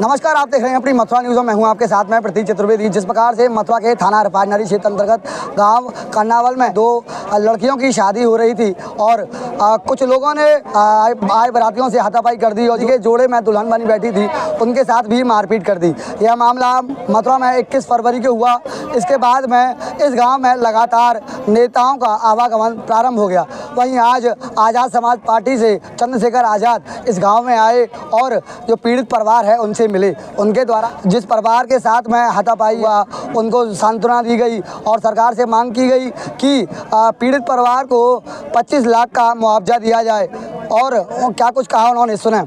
नमस्कार, आप देख रहे हैं अपनी मथुरा न्यूज़। मैं हूं आपके साथ में प्रतीक चतुर्वेदी। जिस प्रकार से मथुरा के थाना रिफाइनरी क्षेत्र अंतर्गत गांव कर्नावल में दो लड़कियों की शादी हो रही थी और कुछ लोगों ने आए बरातियों से हाथापाई कर दी और जिनके जोड़े में दुल्हन बनी बैठी थी उनके साथ भी मारपीट कर दी। यह मामला मथुरा में 21 फरवरी को हुआ। इसके बाद में इस गाँव में लगातार नेताओं का आवागमन प्रारंभ हो गया। वहीं आज आज़ाद समाज पार्टी से चंद्रशेखर आज़ाद इस गाँव में आए और जो पीड़ित परिवार है उनसे मिले। उनके द्वारा जिस परिवार के साथ में हाथापाई हुआ उनको सांत्वना दी गई और सरकार से मांग की गई कि पीड़ित परिवार को 25 लाख का मुआवजा दिया जाए। और क्या कुछ कहा उन्होंने, सुने।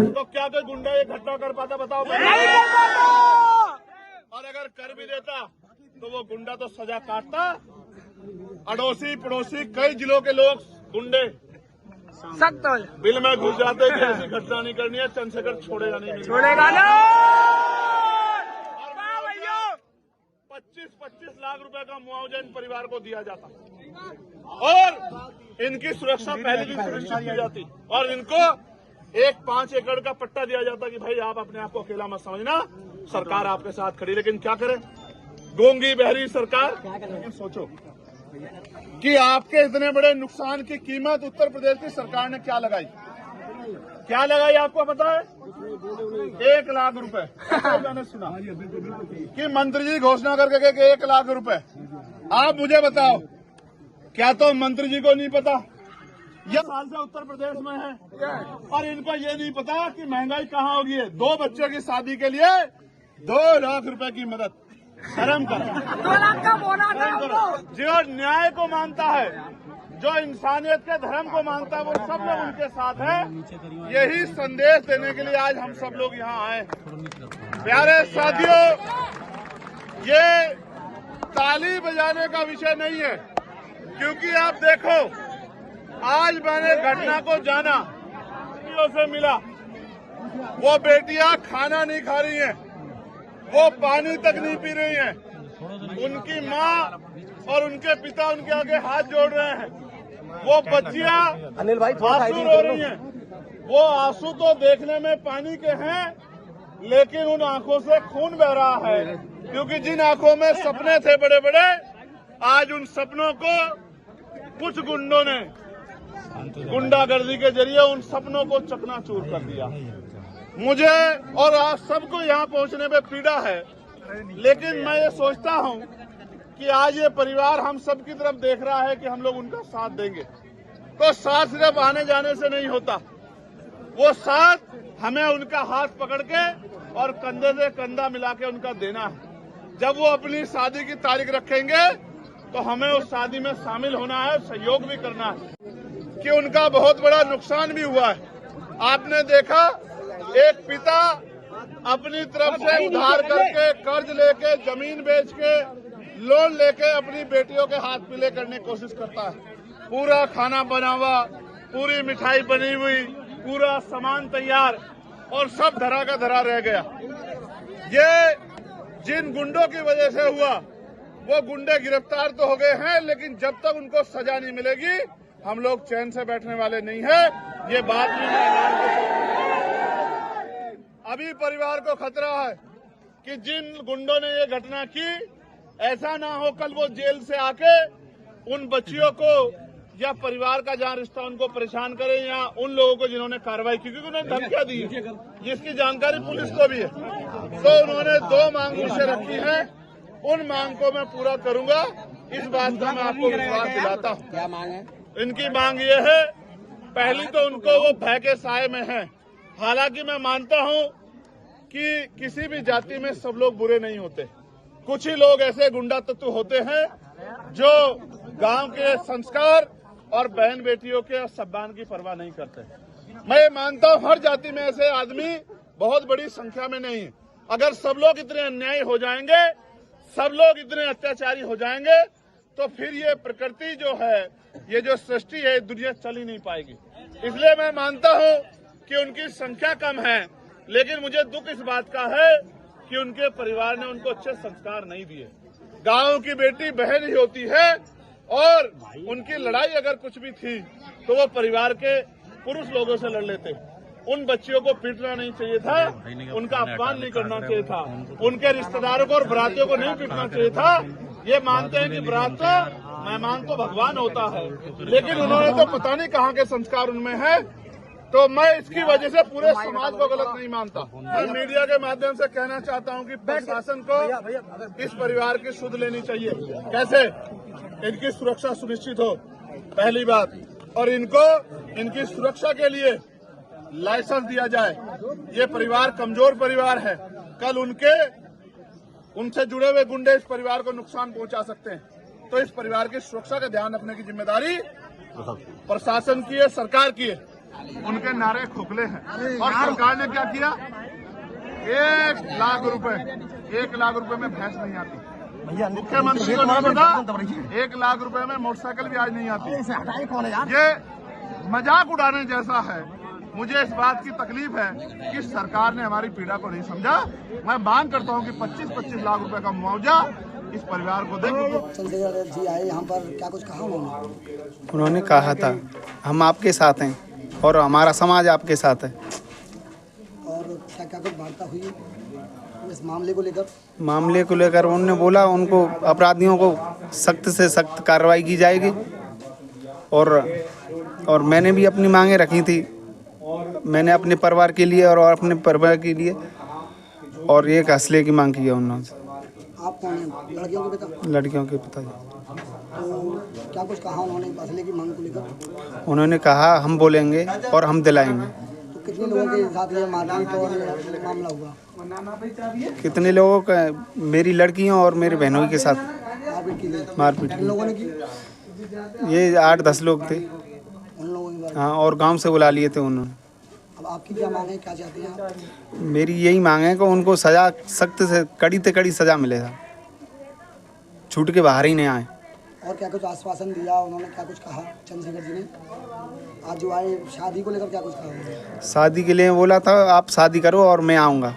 तो क्या कोई गुंडा ये घटना कर पाता, बताओ? और अगर कर भी देता तो वो गुंडा तो सजा काटता। अड़ोसी पड़ोसी कई जिलों के लोग गुंडे सख्त बिल में घुस जाते कि ऐसी घटना नहीं करनी है, चंद्रशेखर छोड़ेगा नहीं, छोड़ेगा ना। 25 लाख रुपए का मुआवजा इन परिवार को दिया जाता और इनकी सुरक्षा पहले भी सुनिश्चित की जाती और इनको 5 एकड़ का पट्टा दिया जाता कि भाई आप अपने आप को अकेला मत समझना, सरकार आपके साथ खड़ी। लेकिन क्या करे गूंगी बहरी सरकार। सोचो कि आपके इतने बड़े नुकसान की कीमत उत्तर प्रदेश की सरकार ने क्या लगाई आपको पता है? 1 लाख रुपए। मैंने सुना कि मंत्री जी घोषणा करके गए कि 1 लाख रुपए। आप मुझे बताओ, क्या तो मंत्री जी को नहीं पता? यह साल से उत्तर प्रदेश में है और इनको ये नहीं पता कि महंगाई कहाँ होगी है। 2 बच्चों की शादी के लिए 2 लाख रुपए की मदद। शर्म करो। 2 लाख का बोनस। जो न्याय को मानता है, जो इंसानियत के धर्म को मानता है, वो सब लोग उनके साथ है। यही संदेश देने के लिए आज हम सब लोग यहाँ आए। प्यारे साथियों, ये ताली बजाने का विषय नहीं है, क्योंकि आप देखो आज मैंने घटना को जाना, बेटियों से मिला। वो बेटियां खाना नहीं खा रही हैं, वो पानी तक नहीं पी रही हैं। उनकी माँ और उनके पिता उनके आगे हाथ जोड़ रहे हैं। वो बच्चियां आंसू रो रही हैं। वो आंसू तो देखने में पानी के हैं, लेकिन उन आंखों से खून बह रहा है, क्योंकि जिन आंखों में सपने थे बड़े बड़े, आज उन सपनों को कुछ गुंडों ने गुंडागर्दी के जरिए उन सपनों को चकनाचूर कर दिया। मुझे और आप सबको यहाँ पहुँचने में पीड़ा है, लेकिन मैं ये सोचता हूँ कि आज ये परिवार हम सब की तरफ देख रहा है कि हम लोग उनका साथ देंगे। तो साथ सिर्फ आने जाने से नहीं होता, वो साथ हमें उनका हाथ पकड़ के और कंधे से कंधा मिला के उनका देना है। जब वो अपनी शादी की तारीख रखेंगे तो हमें उस शादी में शामिल होना है, सहयोग भी करना है, कि उनका बहुत बड़ा नुकसान भी हुआ है। आपने देखा एक पिता अपनी तरफ से उधार करके, कर्ज लेके, जमीन बेच के, लोन लेके अपनी बेटियों के हाथ पीले करने की कोशिश करता है। पूरा खाना बना हुआ, पूरी मिठाई बनी हुई, पूरा सामान तैयार और सब धरा का धरा रह गया। ये जिन गुंडों की वजह से हुआ, वो गुंडे गिरफ्तार तो हो गए हैं, लेकिन जब तक उनको सजा नहीं मिलेगी हम लोग चैन से बैठने वाले नहीं है। ये बात भी मैं ऐलान करता। अभी परिवार को खतरा है कि जिन गुंडों ने ये घटना की, ऐसा ना हो कल वो जेल से आके उन बच्चियों को या परिवार का जहाँ रिश्ता उनको परेशान करें, या उन लोगों को जिन्होंने कार्रवाई की, क्योंकि उन्होंने धमकियां दी, जिसकी जानकारी पुलिस को भी है। तो उन्होंने 2 मांग मुझसे रखी है, उन मांग को मैं पूरा करूंगा इस बात का मैं आपको विश्वास दिलाता हूँ। क्या मांग है? इनकी मांग ये है, पहली तो उनको वो भय के साए में है। हालांकि मैं मानता हूँ कि किसी भी जाति में सब लोग बुरे नहीं होते। कुछ ही लोग ऐसे गुंडा तत्व होते हैं जो गांव के संस्कार और बहन बेटियों के सम्मान की परवाह नहीं करते। मैं ये मानता हूँ हर जाति में ऐसे आदमी बहुत बड़ी संख्या में नहीं है। अगर सब लोग इतने अन्यायी हो जाएंगे, सब लोग इतने अत्याचारी हो जाएंगे, तो फिर ये प्रकृति जो है, ये जो सृष्टि है, दुनिया चल ही नहीं पाएगी। इसलिए मैं मानता हूँ कि उनकी संख्या कम है, लेकिन मुझे दुख इस बात का है कि उनके परिवार ने उनको अच्छे संस्कार नहीं दिए। गांव की बेटी बहन ही होती है, और उनकी लड़ाई अगर कुछ भी थी तो वो परिवार के पुरुष लोगों से लड़ लेते। उन बच्चियों को पीटना नहीं चाहिए था, उनका अपमान नहीं करना चाहिए था, उनके रिश्तेदारों को और बरातियों को नहीं पीटना चाहिए था। ये मानते हैं कि बारात का मेहमान तो भगवान होता है, लेकिन उन्होंने तो पता नहीं कहाँ के संस्कार उनमें है। तो मैं इसकी वजह से पूरे समाज को गलत नहीं मानता। मैं मीडिया के माध्यम से कहना चाहता हूं कि प्रशासन को इस परिवार की सुध लेनी चाहिए, कैसे इनकी सुरक्षा सुनिश्चित हो, पहली बात, और इनको इनकी सुरक्षा के लिए लाइसेंस दिया जाए। ये परिवार कमजोर परिवार है, कल उनसे जुड़े हुए गुंडे इस परिवार को नुकसान पहुंचा सकते हैं। तो इस परिवार की सुरक्षा का ध्यान रखने की जिम्मेदारी प्रशासन की है, सरकार की है। उनके नारे खोखले हैं, और सरकार ने क्या किया, 1 लाख रुपए में भैंस नहीं आती। मुख्यमंत्री को नहीं पता, 1 लाख रुपए में मोटरसाइकिल भी आज नहीं आती। ये मजाक उड़ाने जैसा है। मुझे इस बात की तकलीफ है कि सरकार ने हमारी पीड़ा को नहीं समझा। मैं मांग करता हूं कि 25-25 लाख रुपए का मुआवजा इस परिवार को दें। चंद्रशेखर जी आए यहाँ पर, क्या कुछ कहा उन्होंने कहा था हम आपके साथ हैं और हमारा समाज आपके साथ है। और क्या क्या कुछ वार्ता हुई इस मामले को लेकर? उन्होंने बोला उनको अपराधियों को सख्त से सख्त कार्रवाई की जाएगी, और मैंने भी अपनी मांगें रखी थी। मैंने अपने परिवार के लिए और अपने परिवार के लिए और एक हौसले की मांग की है उन्होंने। आप कौन हैं? लड़कियों के पिता? लड़कियों के पिताजी। तो क्या कुछ कहा उन्होंने हौसले की मांग को लेकर? उन्होंने कहा हम बोलेंगे और हम दिलाएंगे। तो कितने लोगों के साथ ये मारपीट और मामला हुआ? कितने लोगों का? मेरी लड़कियों और मेरी बहनों के साथ मारपीट की। लोगों ने की? ये 8-10 लोग थे। उन लोगों की? हाँ, और गांव से बुला लिए थे उन्होंने। अब आपकी क्या मांग है, क्या चाहते हैं आप? मेरी यही मांग है कि उनको सजा सख्त से कड़ी से कड़ी सजा मिलेगा, छूट के बाहर ही नहीं आए। और क्या कुछ आश्वासन दिया उन्होंने, क्या कुछ कहा चंद्रशेखर जी ने? आज जो आए शादी को लेकर क्या कुछ कहा? शादी के लिए बोला था आप शादी करो और मैं आऊँगा।